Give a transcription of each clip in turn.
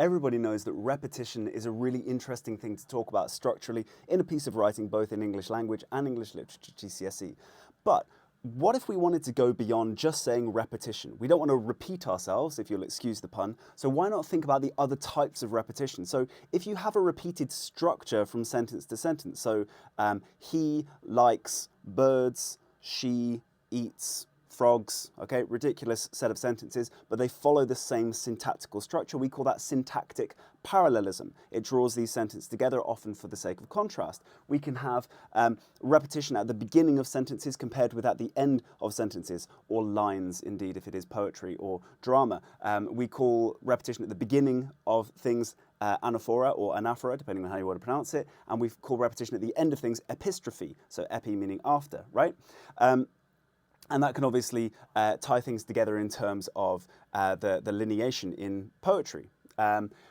Everybody knows that repetition is a really interesting thing to talk about structurally in a piece of writing, both in English language and English literature GCSE. But what if we wanted to go beyond just saying repetition? We don't want to repeat ourselves, if you'll excuse the pun, so why not think about the other types of repetition? So if you have a repeated structure from sentence to sentence, so he likes birds, she eats frogs, okay, ridiculous set of sentences, but they follow the same syntactical structure. We call that syntactic parallelism. It draws these sentences together, often for the sake of contrast. We can have repetition at the beginning of sentences compared with at the end of sentences, or lines, indeed, if it is poetry or drama. We call repetition at the beginning of things anaphora or anaphora, depending on how you want to pronounce it, and we call repetition at the end of things epistrophe, so epi meaning after, right? And that can obviously tie things together in terms of the lineation in poetry.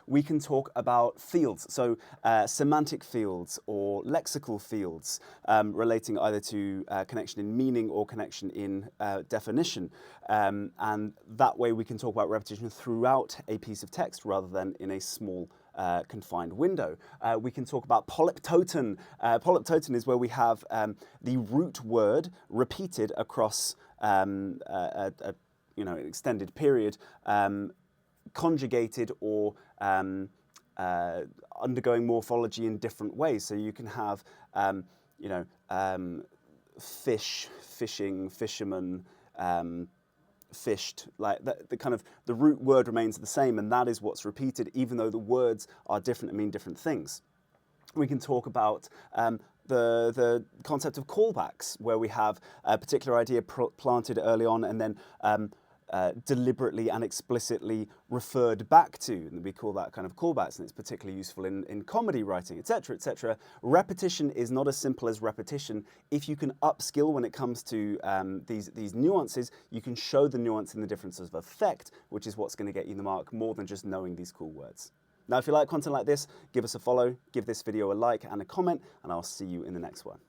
We can talk about fields, so semantic fields or lexical fields relating either to connection in meaning or connection in definition. And that way we can talk about repetition throughout a piece of text rather than in a small confined window. We can talk about polyptoton. Polyptoton is where we have the root word repeated across an extended period, conjugated or undergoing morphology in different ways. So you can have, fish, fishing, fisherman, fished, like the root word remains the same, and that is what's repeated, even though the words are different and mean different things. We can talk about the concept of callbacks, where we have a particular idea planted early on and then deliberately and explicitly referred back to, and we call that kind of callbacks, and it's particularly useful in comedy writing, etc., etc. Repetition is not as simple as repetition. If you can upskill when it comes to these nuances, you can show the nuance in the differences of effect, which is what's going to get you the mark more than just knowing these cool words. Now, if you like content like this, give us a follow, give this video a like and a comment, and I'll see you in the next one.